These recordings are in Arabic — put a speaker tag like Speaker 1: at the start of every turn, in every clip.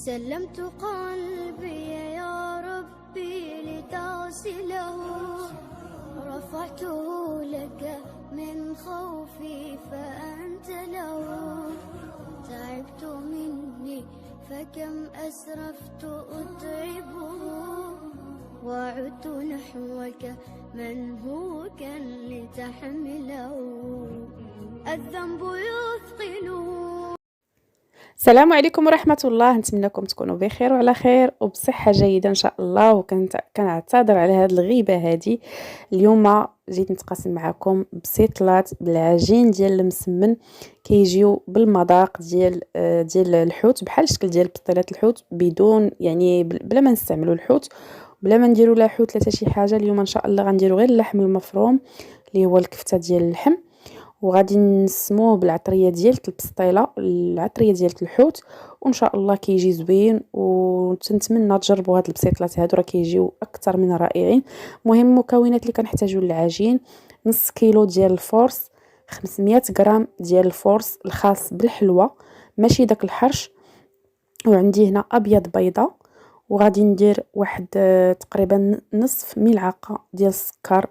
Speaker 1: سلمت قلبي يا ربي لتصله، رفعته لك من خوفي فأنت له. تعبت مني فكم أسرفت أتعبه، وعدت نحوك منهوكا لتحمله. الذنب يثقله.
Speaker 2: السلام عليكم ورحمة الله. نتمنىكم تكونوا بخير وعلى خير وبصحة جيدة إن شاء الله. كنعتذر على هذه الغيبة هذه. اليوم جيت نتقاسم معكم بسيطلات بالعجين ديال المسمن، كيجيو بالمذاق ديال الحوت بحال الشكل ديال بطيلات الحوت، بدون يعني بلا ما نستعملوا الحوت، بلا ما نديروا لا حوت لا حتى شي حاجة. اليوم إن شاء الله غنديروا غير اللحم المفروم اللي هو الكفتة ديال اللحم، وغادي نسموه بالعطريه ديال البسطيله، العطريه ديال الحوت، وان شاء الله كيجي زوين. ونتمنى تجربوا هاد البسيطلات هادو، راه كيجيو اكثر من رائعين. المهم المكونات اللي كنحتاجوا للعجين: نص كيلو ديال الفورس، 500 غرام ديال الفورس الخاص بالحلوى ماشي داك الحرش، وعندي هنا ابيض بيضه، وغادي ندير واحد تقريبا نصف ملعقه ديال السكر،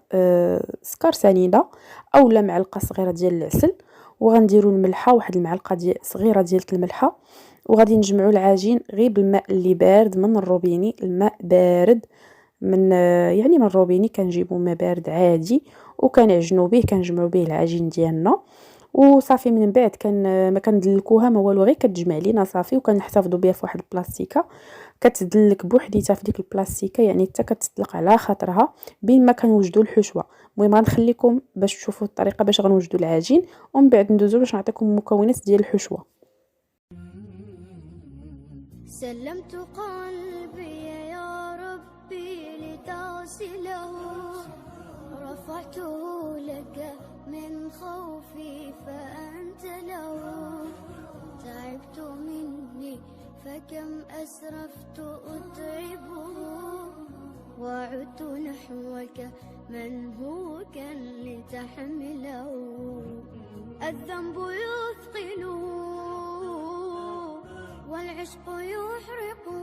Speaker 2: سكر سنيده اولا معلقه صغيره ديال العسل، وغنديروا الملحه واحد المعلقه صغيره ديال الملحه، وغادي نجمعوا العجين غير بالماء اللي بارد من الروبيني. الماء بارد من يعني من الروبيني، كنجيبوا ماء بارد عادي وكنعجنوا به، كنجمعوا به العجين ديالنا وصافي. من بعد ما كندلكوها ما والو، غير كتجمع لينا صافي، وكنحتفظوا بها في واحد البلاستيكه كتدلك بوحديتها في ديك البلاستيكه، يعني حتى كتطلق على خاطرها بين ما كنوجدوا الحشوه. المهم غنخليكم باش تشوفوا الطريقه باش غنوجدوا العجين، ومن بعد ندوزو باش نعطيكم المكونات ديال الحشوه.
Speaker 1: سلمت قلبي يا ربي لتصله، رفعته لك من خوفي فأنت له. تعبت مني فكم أسرفت أتعبه، وعدت نحوك منهوكا لتحمله. الذنب يثقله والعشق يحرقه،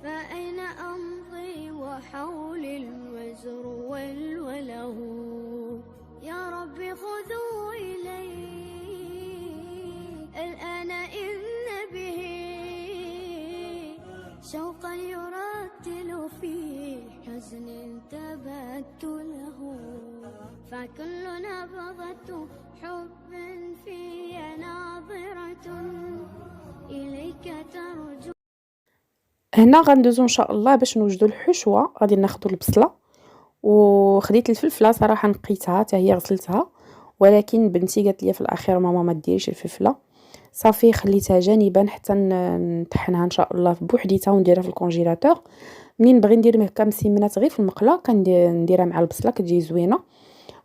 Speaker 1: فأين أمضي وحولي الوزر والوله. يا رب خذوا إلي الآن إن به شوقا يرتل في حزن تبت له. فكل نبضة حب في ناظرة إليك ترجو.
Speaker 2: هنا غندوزو ان شاء الله باش نوجدوا الحشوه. غادي ناخذوا البصله، وخديت الفلفله صراحه نقيتها حتى هي غسلتها، ولكن بنتي قالت لي في الاخير ماما ما ديريش الفلفله، صافي خليتها جانبا حتى نطحنها ان شاء الله بوحديتها ونديرها في الكونجيلاتور. منين بغي ندير كمسمنات غير في المقله كنديرها مع البصله كتجي زوينه.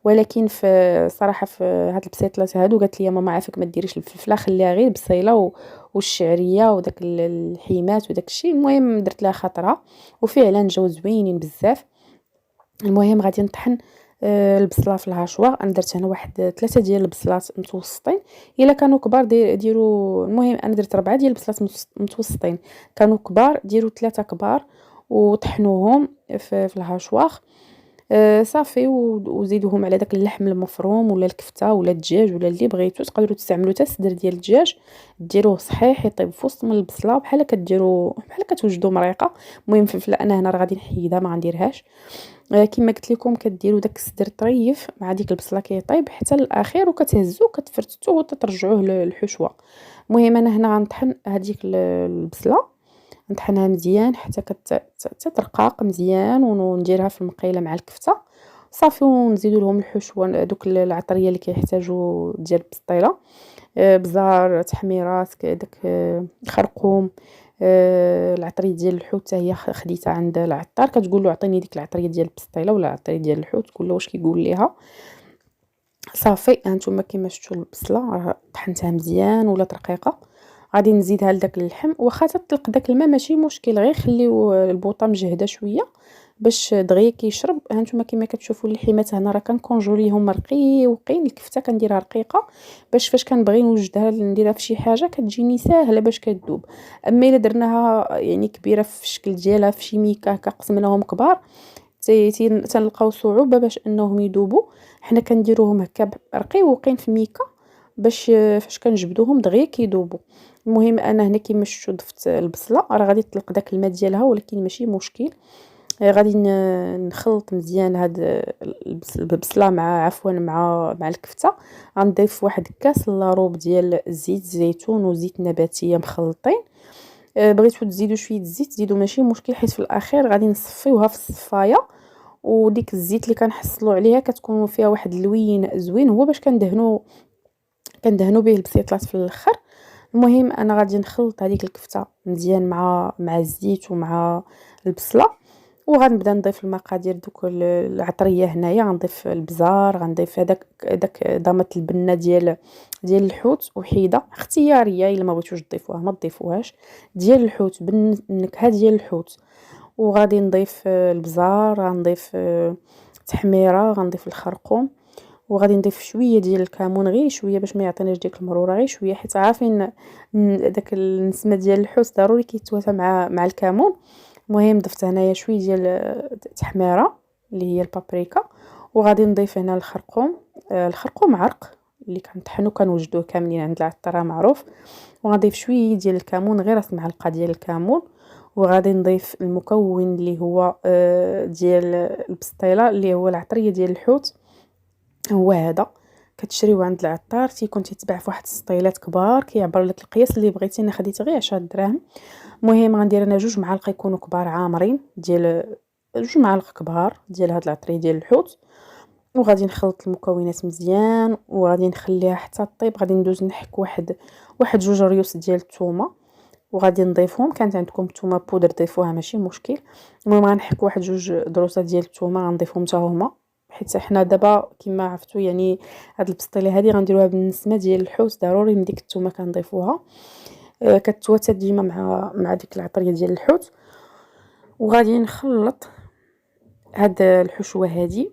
Speaker 2: ولكن في صراحه في هاد البسيطلات هادو قالت لي ماما عافاك ما ديريش الفلفله، خليها غير البصيله والشعريه وداك الحيمات وداك الشيء. المهم درت لها خاطرها وفعلا جاو زوينين بزاف. المهم غادي نطحن البصله في الهاشوار. انا درت هنا واحد 3 ديال البصلات متوسطين، الا كانوا كبار ديروا. المهم انا درت 4 ديال البصلات متوسطين، كانوا كبار ديروا 3 كبار وطحنوهم في الهاشوار. صافي وزيدوهم على داك اللحم المفروم ولا الكفته ولا الدجاج ولا اللي بغيتو. تقدروا تستعملوا حتى الصدر ديال الدجاج، ديروه صحيح يطيب في وسط من البصله بحال كديروا بحال كتوجدوا مريقه. المهم فلفله انا هنا راه غادي نحيدها ما غنديرهاش. كما قلت لكم كديروا داك الصدر طريف مع ديك البصله كيطيب حتى الاخير، وكتهزوه كتفرتوه وتترجعوه للحشوه. المهم انا هنا غنطحن هذيك البصله، نطحنها مزيان حتى تترقاق مزيان، ونديرها في المقيله مع الكفته صافي. ونزيدوا لهم الحشوه دوك العطريه اللي كيحتاجوا ديال البسطيله، بزار، تحميرات، داك خرقوم، العطريه ديال الحوت حتى هي خديتها عند العطار. كتقول له عطيني ديك العطريه ديال البسطيله ولا العطريه ديال الحوت، كل واش كيقول ليها. صافي هانتوما كما شفتوا البصله راه طحنتها مزيان ولا رقيقه. غادي نزيدها لداك اللحم، واخا تطلق داك الماء ماشي مشكل، غير خليو البوطه مجهده شويه باش دغيا كيشرب. هانتوما كما كتشوفوا اللحيمات هنا راه كنكونجوليهم رقيقين، الكفته كنديرها رقيقه باش فاش كنبغي نوجدها نديرها في شي حاجه كتجيني ساهله باش كتذوب. اما الا درناها يعني كبيره في الشكل ديالها في شي ميكا هكا قسمناهم كبار تنلقاو صعوبه باش انهم يذوبوا. حنا كنديروهم هكا رقيقين في ميكا باش فاش كنجبدوهم دغيا كيذوبوا. المهم انا هنا كيما شفتوا ضفت البصله، راه غادي تطلق داك الماء ديالها ولكن ماشي مشكل. غادي نخلط مزيان هاد البصله مع مع الكفته. غنضيف واحد كاس لاروب ديال زيت الزيتون وزيت نباتيه مخلطين. بغيتو تزيدوا شويه الزيت زيدوا ماشي مشكل، حيت في الاخير غادي نصفيوها في الصفايه، وديك الزيت اللي كنحصلوا عليها كتكون فيها واحد اللوين زوين هو باش كندهنوا به البسيطلات في الاخر. المهم انا غادي نخلط هذيك الكفته مزيان مع الزيت ومع البصله، وغنبدا نضيف المقادير دوك العطريه. هنايا غنضيف البزار، غنضيف داك ضامه البنه ديال الحوت وحيده اختياريه، الا ما بغيتوش تضيفوها ما تضيفوهاش، ديال الحوت بالنكهه ديال الحوت. وغادي نضيف البزار، غنضيف تحميره، غنضيف الخرقوم، وغادي نضيف شويه ديال الكمون، غير شويه باش ما يعطيناش ديك المروره، غير شويه حيت عارفين داك النسمه ديال الحوت ضروري كيتواتى مع الكمون. المهم ضفت هنايا شويه ديال التحميره اللي هي البابريكا، وغادي نضيف هنا الخرقوم عرق اللي كنطحنو كنوجدوه كاملين عند العطار معروف. وغنضيف شويه ديال الكمون، غير راس معلقه ديال الكمون. وغادي نضيف المكون اللي هو ديال البسطيله اللي هو العطريه ديال الحوت. هو هذا كتشريوه عند العطار، تيكون تيتباع في واحد السطيلات كبار، كيعبر لك القياس اللي بغيتي. انا خديت غير 10 دراهم. المهم غندير انا 2 معالق يكونوا كبار عامرين ديال 2 معالق كبار ديال هاد العطريه ديال الحوت. وغادي نخلط المكونات مزيان وغادي نخليها حتى طيب. غادي ندوز نحك واحد 2 ريوس ديال الثومه وغادي نضيفهم. كانت عندكم الثومه بودر ضيفوها ماشي مشكل. المهم غنحك واحد 2 ضروسات ديال الثومه غنضيفهم حتى هما، حيت حنا دابا كما عرفتوا يعني هاد البسطيله هذه غنديروها بالنسمه ديال الحوت، ضروري من ديك الثومه كنضيفوها. كتواتى ديما مع ديك العطريه ديال الحوت. وغادي نخلط هاد الحشوه هذه.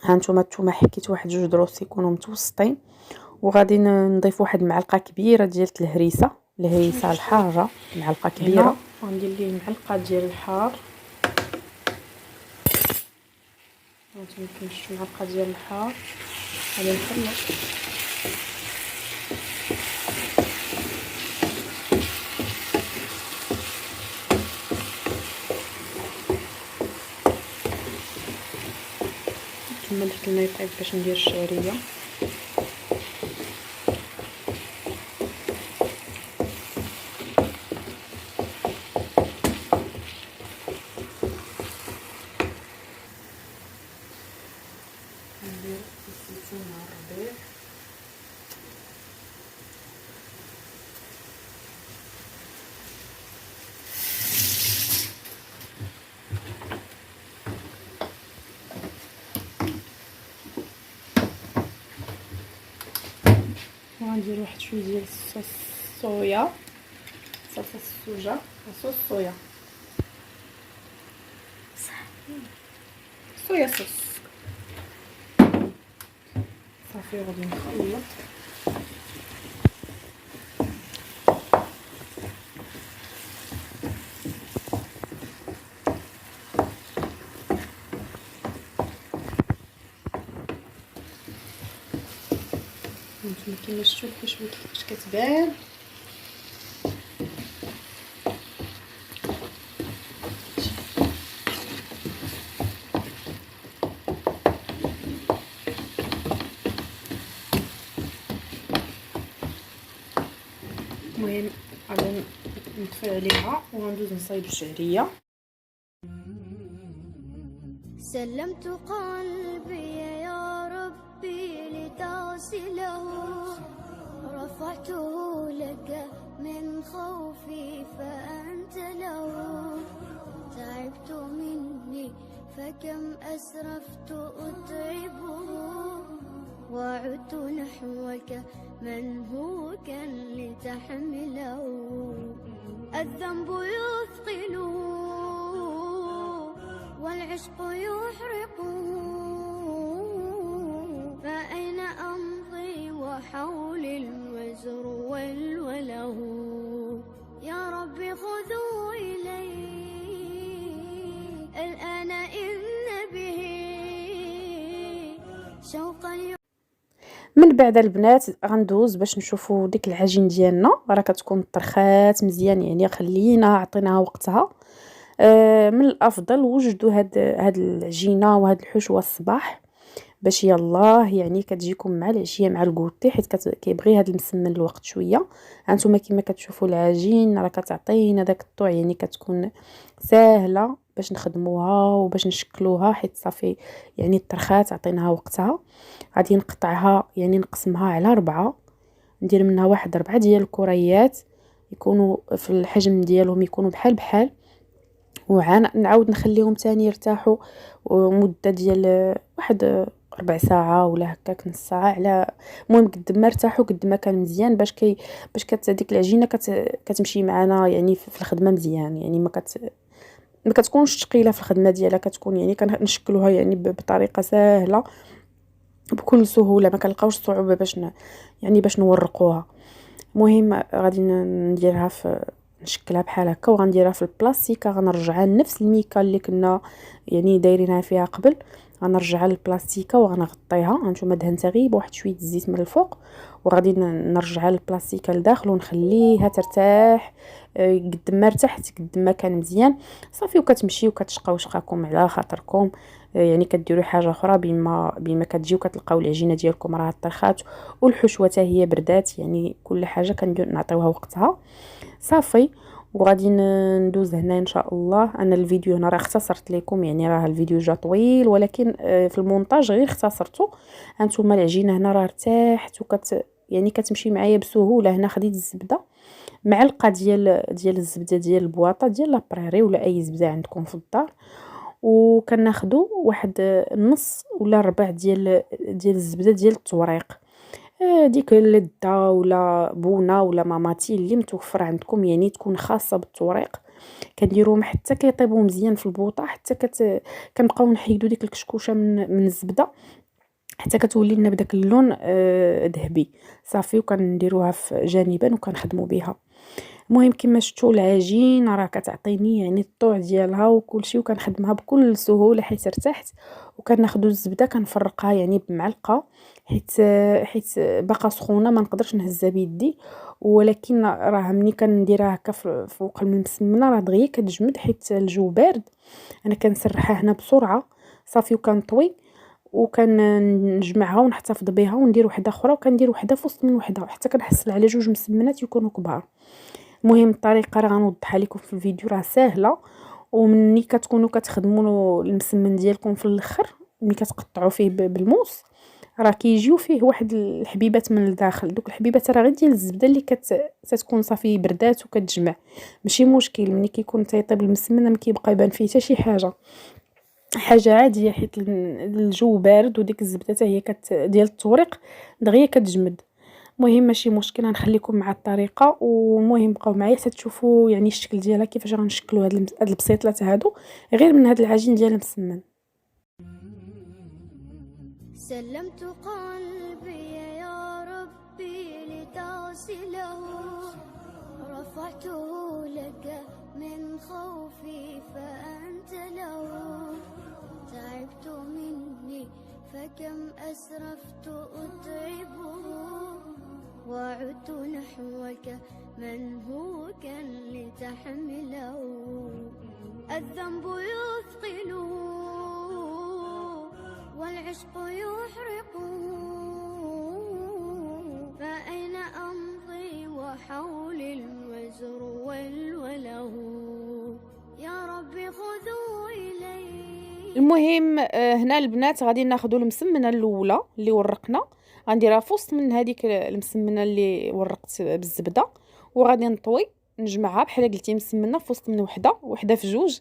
Speaker 2: هانتوما الثومه حكيت واحد 2 دروس يكونوا متوسطين، وغادي نضيف واحد المعلقه كبيره ديال الهريسه الحاره، معلقه كبيره. وندير ليه معلقه ديال الحار، هانتوما كنشوفوا معلقه ديال الحار. غادي نخلط كمل حتى الماء يطيب باش ندير الشعريه. ندير الزيتون مع الربيع. وغندير واحد شويه ديال الصوص صويا، صوص السوجه، صوص صويا، صويا صوص صافي. غادي نخلط هانتوما كيما شفتوا الحشوه كيفاش كتبان. المهم غادي نطفي عليها وغندوز نصايب الشعريه.
Speaker 1: سلمت قلبي يا ربي لتغسله، رفعته لك من خوفي فأنت له. تعبت مني فكم أسرفت أتعبه، وعدت نحوك منهوكا لتحمله. الذنب يثقل والعشق يحرقه، فأين أمضي وحولي الوزر والوله. يا رب خذوا إلي الآن إن به شوقا.
Speaker 2: من بعد البنات غندوز باش نشوفوا ديك العجين ديالنا، راه كتكون طرخات مزيان، يعني خليناها عطيناها وقتها. من الافضل وجدوا هاد العجينه وهاد الحشوه الصباح باش يلاه يعني كتجيكم مع العشيه مع الكوتي، حيت كيبغي هاد المسمن الوقت شويه. هانتوما كما كتشوفوا العجين راه كتعطينا داك الطوع، يعني كتكون ساهله باش نخدموها وباش نشكلوها، حيت صافي يعني الطرخات عطيناها وقتها. غادي نقطعها يعني نقسمها على 4، ندير منها واحد 4 ديال الكريات يكونوا في الحجم ديالهم يكونوا بحال بحال، ونعاود نخليهم تاني يرتاحوا مده ديال واحد ربع ساعه ولا هكاك نص ساعه، على المهم قد ما ارتاحوا قد ما كان مزيان، باش ديك العجينه كتمشي معنا يعني في الخدمه مزيان، يعني ما كتكونش ثقيله في الخدمه ديالها، كتكون يعني كنشكلوها يعني بطريقه سهله بكل سهوله، ما كنلقاوش صعوبه باش نورقوها. المهم غادي نديرها نشكلها بحال هكا، وغنديرها في البلاستيكه، غنرجعها لنفس الميكا اللي كنا يعني دايرينها فيها قبل، غنرجعها للبلاستيكه وغنغطيها. هانتوما دهنتها غير بواحد شويه الزيت من الفوق، وغادي نرجعها للبلاستيكه لداخل ونخليها ترتاح. قد ما ارتحت قد ما كان مزيان صافي، وكتمشي وكتشقاو شقاكم على خاطركم. يعني كديروا حاجه اخرى بما كتجيو كتلقاو العجينه ديالكم راه طرخات والحشوه حتى هي بردات، يعني كل حاجه كندير نعطيوها وقتها صافي. وغادي ندوز هنا ان شاء الله. انا الفيديو هنا راه اختصرت لكم، يعني راه الفيديو جا طويل، ولكن في المونتاج غير اختصرته. هانتوما العجينه هنا راه ارتاحت يعني كتمشي معايا بسهوله. هنا خديت الزبده، معلقه ديال الزبده ديال البواطه ديال لابريري ولا اي زبده عندكم في الدار، وكناخذوا واحد النص ولا ربع ديال الزبده ديال التوريق، ديك لدة ولا بونه ولا ماماتي اللي متوفر عندكم، يعني تكون خاصه بالتوريق. كنديروهم حتى كيطيبوا مزيان في البوطه، حتى كنبقاو نحيدوا ديك الكشكوشه من الزبده حتى كتولي لنا بداك اللون ذهبي صافي، وكنديروها في جانبا وكنخدموا بها. المهم كما شفتوا العجين راه كتعطيني يعني الطوع ديالها وكلشي، وكنخدمها بكل سهوله حيت ارتحت. وكناخذوا الزبده كنفرقها يعني بمعلقه، حيت باقا سخونه ما نقدرش نهزها بيدي، ولكن راه ملي كنديرها هكا فوق المسمنه راه دغيا كتجمد حيت الجو بارد. انا كنسرحها هنا بسرعه صافي، وكنطوي وكنجمعها ونحتفظ بها، وندير وحده اخرى وكندير وحده في وسط من وحده حتى كنحصل على 2 مسمنات يكونوا كبار. المهم الطريقه راه غنوضحها لكم في الفيديو، راه سهله. ومني كتكونوا كتخدموا المسمن ديالكم في الاخر ملي كتقطعوا فيه بالموس راه كيجيو فيه واحد الحبيبات من الداخل، دوك الحبيبات راه غير ديال الزبده اللي كتكون صافي بردات وكتجمع، ماشي مشكل. ملي كيكون تيطيب المسمن ما كيبقى يبان فيه حتى شي حاجه عاديه، حيت الجو بارد وديك الزبده حتى هي ديال التوريق دغيا كتجمد. المهم ماشي مشكل، غنخليكم مع الطريقه. والمهم بقاو معايا حتى تشوفوا يعني الشكل ديالها كيفاش غنشكلوا هاد البسيطلات هادو غير من هاد العجين ديال المسمن.
Speaker 1: سلمت قلبي يا ربي لتغسله، رفعته لك من خوفي فأنت له. تعبت مني فكم أسرفت أتعبه، وعدت نحوك منهوكا لتحمله. الذنب يثقله والعشق يحرقه، فأين أمضي وحولي الوزر والوله. يا رب خذوا إلي.
Speaker 2: المهم هنا البنات غادي ناخذوا المسمنه الاولى اللي ورقنا، غنديرها في وسط من هذيك المسمنه اللي ورقت بالزبده، وغادي نطوي نجمعها بحال قلتي مسمنه في وسط من وحده في جوج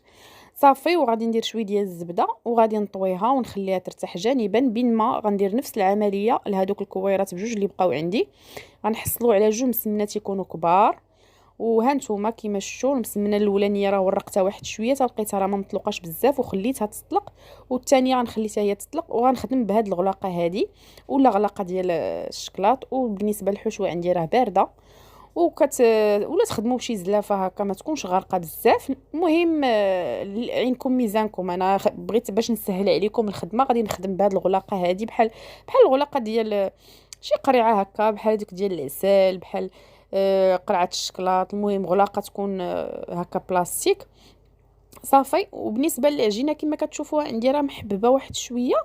Speaker 2: صافي. وغادي ندير شويه ديال الزبده وغادي نطويها ونخليها ترتاح جانبا، بين ما غندير نفس العمليه لهذوك الكويرات بجوج اللي بقاو عندي. غنحصلوا على 2 مسمنات يكونوا كبار، وها نتوما كيما شفتوا المسمنه الاولانيه راه ورقتها واحد شويه لقيتها راه ما مطلوقاش بزاف وخليتها تطلق، والثانيه غنخليتها هي تطلق وغنخدم بهاد الغلاقه هذه ولا غلاقه ديال الشكلاط. وبالنسبه للحشوه عندي راه بارده ولا تخدموا بشي زلافه هكا ما تكونش غارقه بزاف. المهم عينكم ميزانكم. انا بغيت باش نسهل عليكم الخدمه غادي نخدم بهاد الغلاقه هذه بحال الغلاقه ديال شي قريعه هكا، بحال ديك ديال العسل، بحال قرعه الشكلاط. المهم غلاقه تكون هكا بلاستيك صافي. وبالنسبه للعجينه كما كتشوفوها عندي راه محببه واحد شويه،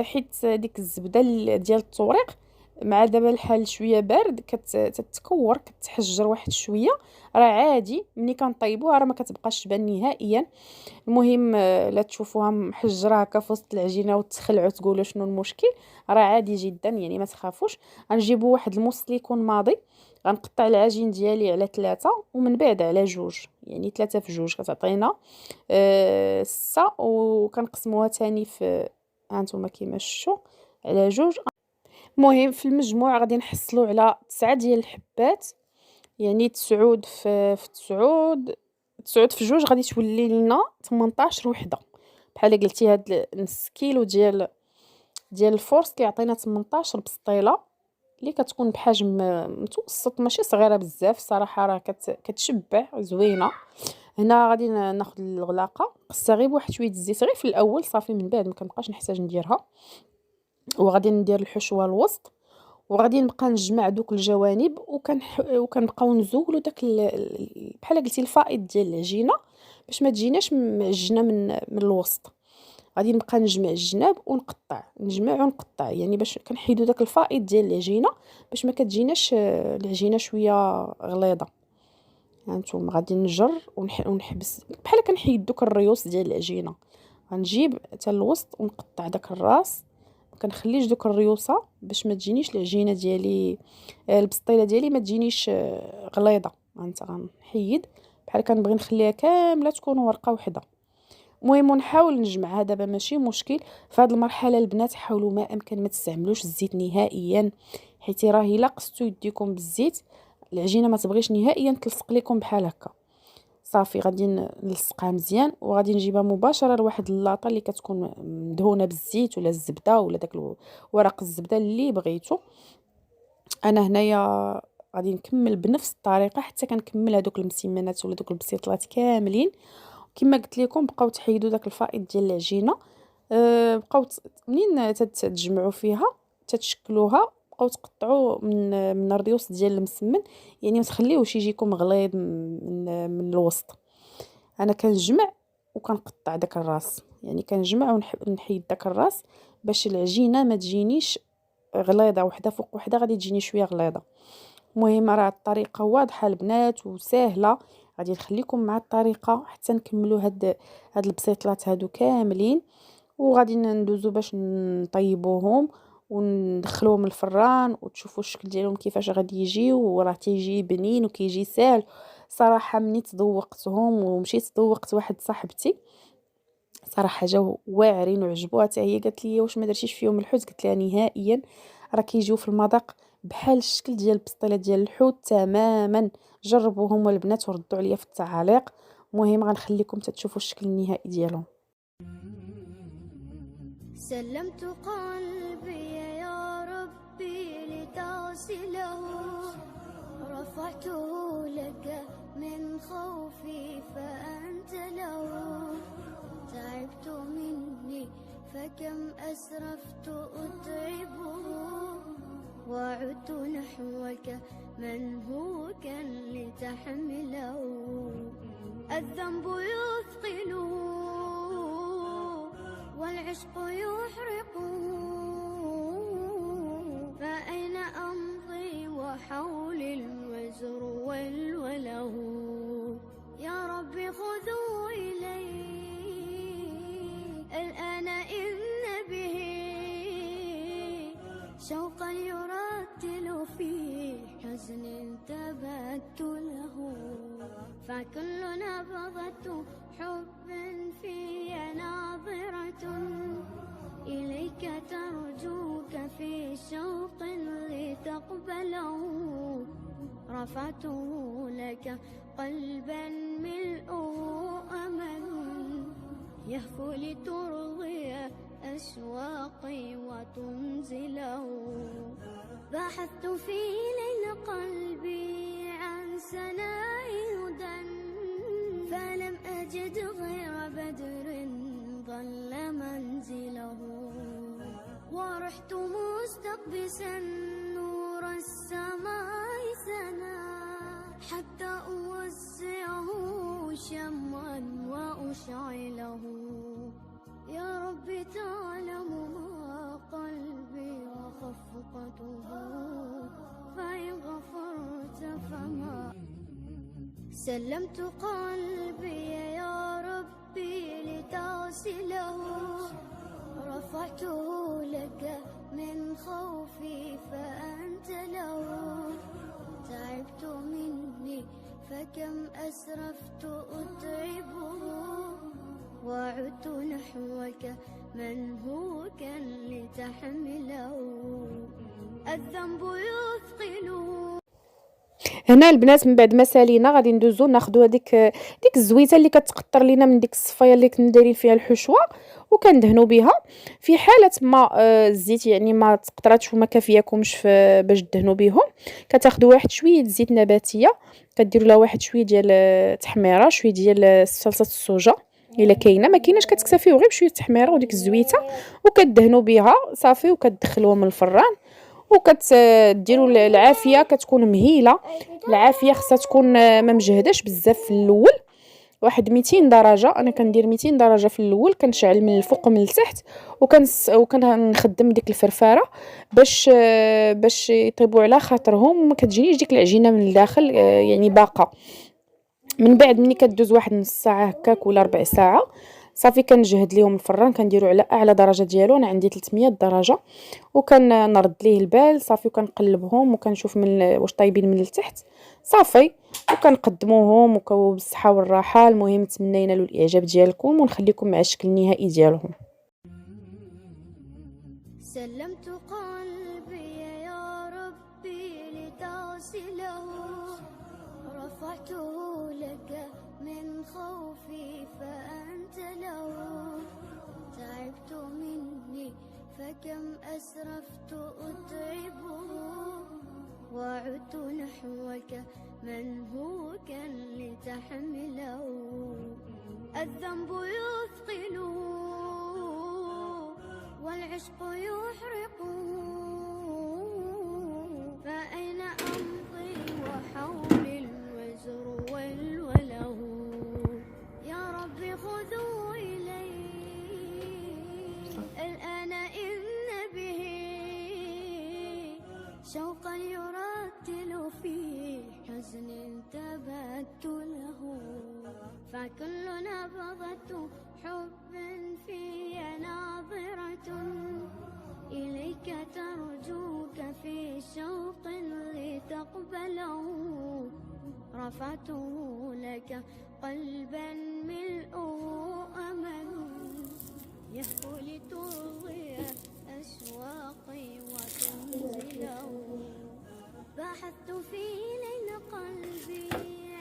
Speaker 2: حيت ديك الزبده ديال الطوريق مع دابا الحال شويه بارد كتتكور كتحجر واحد شويه. راه عادي ملي كنطيبوها راه ما كتبقاش تبان نهائيا. المهم لا تشوفوها محجره هكا في وسط العجينه وتخلعوا تقولوا شنو المشكل، راه عادي جدا يعني ما تخافوش. غنجيبوا واحد الموس يكون ماضي، غنقطع العجين ديالي على 3 ومن بعد على 2، يعني 3 في 2 كتعطينا 6. وكنقسموها تاني في هانتوما كيما شفتوا على 2. المهم في المجموع غادي نحصلوا على 9 ديال الحبات، يعني 9 في 9 في 2 غادي تولي لنا 18 وحده. بحال قلتي هاد نص كيلو ديال الفورس كيعطينا 18 بسطيله اللي كتكون بحجم متوسط ماشي صغيره بزاف صراحه، راه كتشبع زوينه. هنا غادي ناخذ الغلاقه قصها غير بواحد شويه الزيت غير في الاول صافي، من بعد ما كنبقاش نحتاج نديرها. وغادي ندير الحشوه الوسط وغادي نبقى نجمع دوك الجوانب وكنبقاو نزولوا داك بحال قلتي الفائض ديال العجينه باش ما تجيناش معجنه من الوسط. غادي نبقى نجمع الجناب ونقطع نجمع ونقطع، يعني باش كنحيدوا داك الفائض ديال العجينه باش ما كتجيناش العجينه شويه غليظه. هانتوما غادي نجر ونحبس بحال كنحيد دوك الريوس ديال العجينه. غنجيب حتى الوسط ونقطع داك الراس، ما كنخليش دوك الريوسه باش ما تجينيش العجينه ديالي البسطيله ديالي ما تجينيش غليظه. غنحيد بحال كنبغي نخليها كامله تكون ورقه وحده. المهم نحاول نجمعها دابا ماشي مشكل. في هذه المرحله البنات حاولوا ما امكن ما تستعملوش الزيت نهائيا، حيت راه الا قصتوا يديكم بالزيت العجينه ما تبغيش نهائيا تلصق لكم بحال هكا. صافي غادي نلصقها مزيان وغادي نجيبها مباشره لواحد اللاطه اللي كتكون مدهونه بالزيت ولا الزبده ولا داك ورق الزبده اللي بغيتو. انا هنايا غادي نكمل بنفس الطريقه حتى كنكمل هذوك المسمنات ولا دوك البسيطلات كاملين. كما قلت لكم بقاو تحيدوا داك الفائض ديال العجينه، بقاو منين تتجمعوا فيها تتشكلوها بقاو تقطعوا من الريوس ديال المسمن، يعني ما تخليوش يجيكم غليظ من الوسط. انا كنجمع وكنقطع داك الراس، يعني كنجمع ونحيد داك الراس باش العجينه ما تجينيش غليظه وحده فوق وحده غادي تجيني شويه غليظه. المهم راه الطريقه واضحه البنات وسهله، غادي نخليكم مع الطريقه حتى نكملوا هاد البسيطلات هادو كاملين. وغادي ندوزو باش نطيبوهم وندخلوهم الفران وتشوفوا الشكل ديالهم كيفاش غادي يجيو، وراه تيجي بنين وكيجي ساهل صراحه. مني تذوقتهم ومشيت ذوقت واحد صاحبتي صراحه جاو واعرين وعجبوها حتى هي، قالت لي واش ما درتيش فيهم الحوت؟ قلت لها نهائيا، راه كيجيو في المذاق بحال الشكل ديال البسطيله ديال الحوت تماما. جربوهم البنات وردوا عليا في التعاليق. المهم غنخليكم تشوفوا الشكل النهائي ديالهم.
Speaker 1: سلمت قلبي يا ربي لتغسله، رفعته لك من خوفي فأنت له. تعبت مني فكم أسرفت أتعبه، وعدت نحوك منهوكا لتحمله. الذنب يثقل والعشق يحرق، فأين أمضي وحولي الوزر والوله. يا رب خذوا إلي الآن إن به شوقا يرتل في حزن تبت له. فكل نبضة حب في ناظرة إليك ترجوك في شوق لتقبله. رفعته لك قلبا ملؤه أمل يهفو لترضي أشواقي وتنزله. بحثت في ليل قلبي عن سناء هدى فلم أجد غير بدر ظل منزله. ورحت مستقبسا نور السماء سنا حتى أوسعه شمعا وأشعله. يا رب تعلم ما قلبي وخفقته فإن غفرت فما سلمت قلبي يا ربي لتغسله. رفعته لك من خوفي فأنت له. تعبت مني فكم أسرفت أتعبه وعدت نحوك من هو كان لتحمله. الذنب يثقله.
Speaker 2: هنا البنات من بعد ما سالينا غادي ندوزو ناخذوا ديك الزويته اللي كتقطر لينا من ديك الصفايه اللي كنا دايرين فيها الحشوه وكندهنوا بها. في حاله ما الزيت يعني ما تقطراتش وما كافياكمش باش تدهنوا بهم، كتاخذوا واحد شويه زيت نباتيه كديروا لها واحد شويه ديال التحميره، شويه ديال صلصه الصوجه الا كاينه، ما كايناش كتكتفيو غير بشويه التحميره وديك الزويته وكدهنوا بها صافي وكتدخلوها من الفران وكتديروا العافيه كتكون مهيله. العافيه خصها تكون ما مجهداش بزاف في الاول، واحد 200 درجه. انا كندير 200 درجه في الاول، كنشعل من الفوق ومن التحت وكنخدم ديك الفرفاره باش يطيبوا على خاطرهم وما كتجينيش ديك العجينه من الداخل يعني باقه. من بعد ملي كدوز واحد نص ساعه هكاك ولا ربع ساعه صافي كنجهد ليهم الفران، كنديرو على اعلى درجه ديالو. انا عندي 300 درجه وكنرد ليه البال صافي وكنقلبهم وكنشوف واش طايبين من التحت صافي وكنقدموهم وبالصحه والراحه. المهم نتمنى ينالوا الاعجاب ديالكم ونخليكم مع الشكل النهائي ديالهم.
Speaker 1: سلمت قلبي يا ربي لتغسله. رفعته لك من خوفي فأنت له. تعبت مني فكم أسرفت أتعبه وعدت نحوك من هو كان لتحمله. الذنب يثقله والعشق يحرقه فأين أمضي وحولي الوزر والوله. يا رب خذوا إلي الآن إن به شوقا يرتل في حزن تبت له. فكل نبضة حب في ناظرة إليك ترجوك في شوق لتقبله. رفعته لك قلبا ملؤه أمل يهفو لترضي أشواقي وتنزله. بحثت في ليل قلبي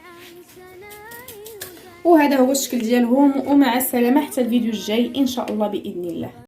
Speaker 1: عن سناء هدى.
Speaker 2: وهذا هو الشكل ديالهم، ومع السلامه حتى الفيديو الجاي ان شاء الله باذن الله.